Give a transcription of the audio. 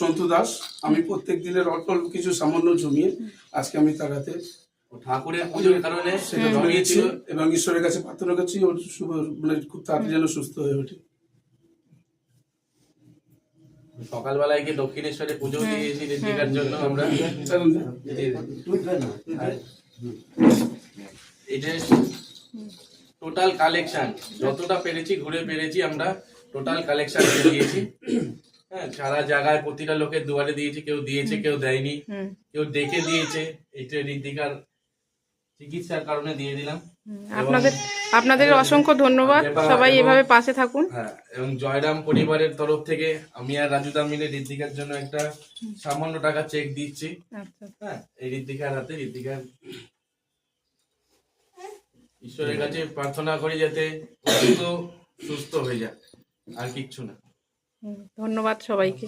সন্তু দাস। আমি প্রত্যেক দিনের অল্প অল্প কিছু সামান্য জমিয়ে আজকে আমি তার হাতে ঠাকুরের পুজোর কারণে সেটা জমিয়েছি এবং ঈশ্বরের কাছে প্রার্থনা করছি ওর মানে খুব তাড়াতাড়ি যেন সুস্থ হয়ে ওঠে। সকালবেলায় গিয়ে দক্ষিণেশ্বরে পুজো দিয়েছি ঋত্বিকার জন্য আমরা। এই যে টোটাল কালেকশন যতটা পেরেছি ঘুরে পেরেছি আমরা টোটাল কালেকশন দিয়েছি। হ্যাঁ, সারা জায়গায় প্রতিটা লোকের দুয়ারে দিয়েছি, কেউ দিয়েছে কেউ দেয়নি, কেউ ডেকে দিয়েছে। এটা ঋত্বিকার চিকিৎসার কারণে দিয়ে দিলাম। আপনাদের অসংখ্য ধন্যবাদ, সবাই এভাবে পাশে থাকুন। হ্যাঁ, এবং জয়রাম পরিবারের তরফ থেকে আমি আর রাজুদা মিলে ঋত্বিকার জন্য একটা সামান্য টাকা চেক দিচ্ছি। হ্যাঁ, এই ঋত্বিকার হাতে। ঋত্বিকার ঈশ্বরের কাছে প্রার্থনা করি যাতে সুস্থ হয়ে যায়, আর কিচ্ছু না। ধন্যবাদ সবাইকে।